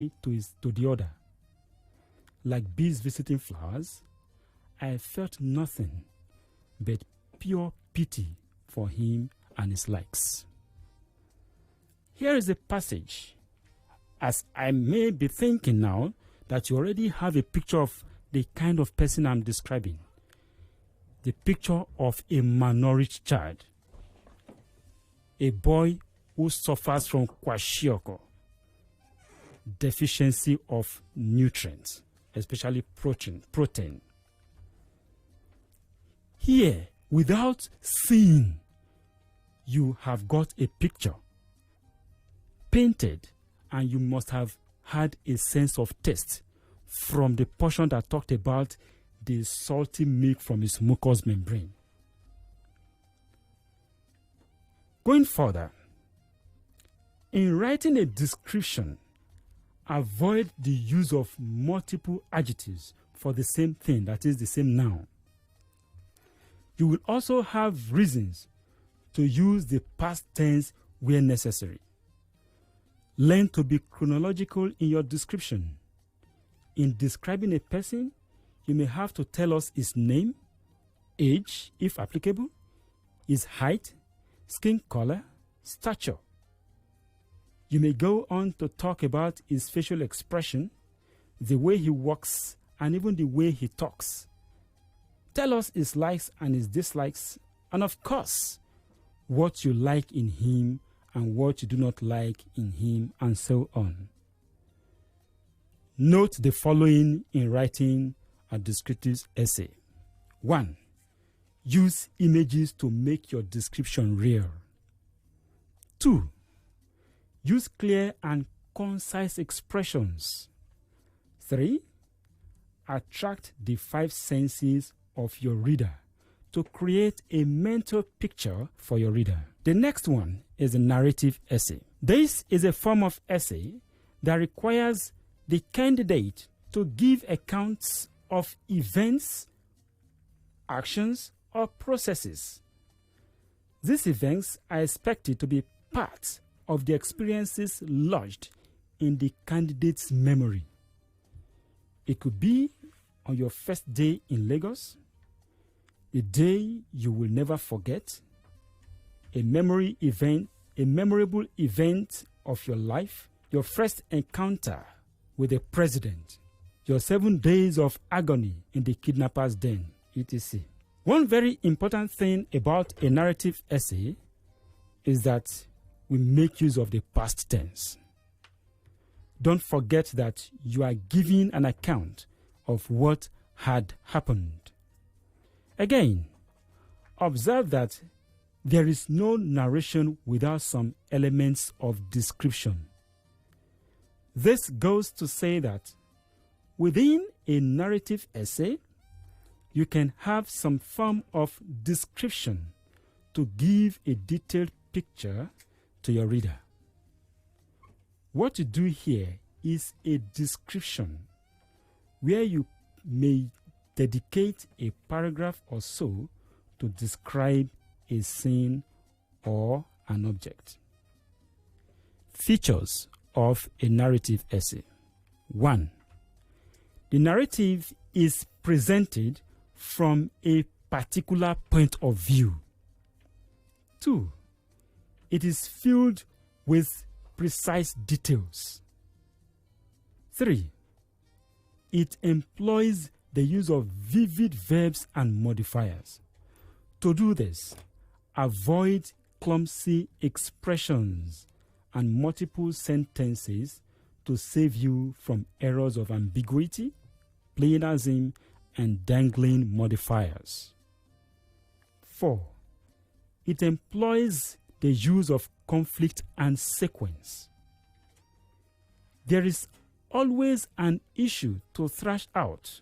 to the other. Like bees visiting flowers, I felt nothing but pure pity for him and his likes. Here is a passage, as I may be thinking now that you already have a picture of the kind of person I'm describing. The picture of a malnourished child, a boy who suffers from kwashiorkor, deficiency of nutrients, especially protein. Here, without seeing, you have got a picture painted, and you must have had a sense of taste from the portion that talked about the salty milk from his mucous membrane. Going further, in writing a description, avoid the use of multiple adjectives for the same thing, that is the same noun. You will also have reasons to use the past tense where necessary. Learn to be chronological in your description. In describing a person, you may have to tell us his name, age, if applicable, his height, skin color, stature. You may go on to talk about his facial expression, the way he walks, and even the way he talks. Tell us his likes and his dislikes, and of course, what you like in him and what you do not like in him, and so on. Note the following in writing a descriptive essay. 1. Use images to make your description real. 2. Use clear and concise expressions. 3. Attract the 5 senses of your reader to create a mental picture for your reader. The next one is a narrative essay. This is a form of essay that requires the candidate to give accounts of events, actions, or processes. These events are expected to be part of the experiences lodged in the candidate's memory. It could be on your first day in Lagos, a day you will never forget, a memorable event of your life, your first encounter with a president, your 7 days of agony in the kidnapper's den, etc. One very important thing about a narrative essay is that we make use of the past tense. Don't forget that you are giving an account of what had happened. Again, observe that there is no narration without some elements of description. This goes to say that within a narrative essay, you can have some form of description to give a detailed picture to your reader. What you do here is a description where you may dedicate a paragraph or so to describe a scene or an object. Features of a narrative essay. 1. The narrative is presented from a particular point of view. 2. It is filled with precise details. 3. It employs the use of vivid verbs and modifiers. To do this, avoid clumsy expressions and multiple sentences to save you from errors of ambiguity, pleonasm, and dangling modifiers. 4. It employs the use of conflict and sequence. There is always an issue to thrash out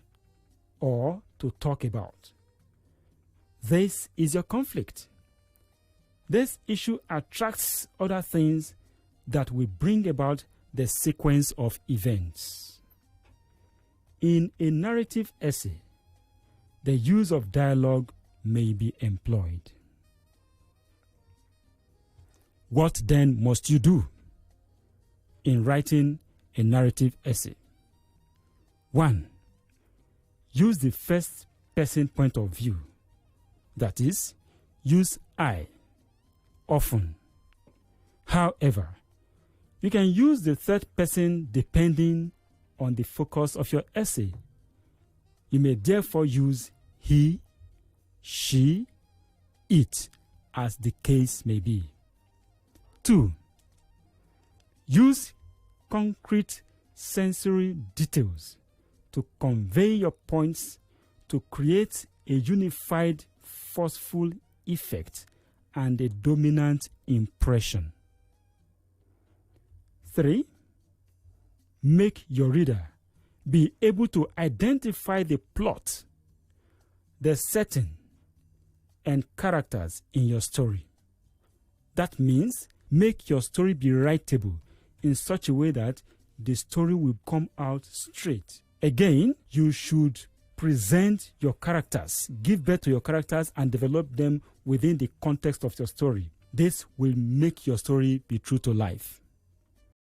or to talk about. This is your conflict. This issue attracts other things that will bring about the sequence of events. In a narrative essay, the use of dialogue may be employed. What then must you do in writing a narrative essay. 1. Use the first person point of view. That is, use I often. However, you can use the third person depending on the focus of your essay. You may therefore use he, she, it, as the case may be. 2. Use concrete sensory details to convey your points to create a unified, forceful effect and a dominant impression. 3. Make your reader be able to identify the plot, the setting, and characters in your story. That means make your story be writable in such a way that the story will come out straight. Again, you should present your characters, give birth to your characters, and develop them within the context of your story. This will make your story be true to life.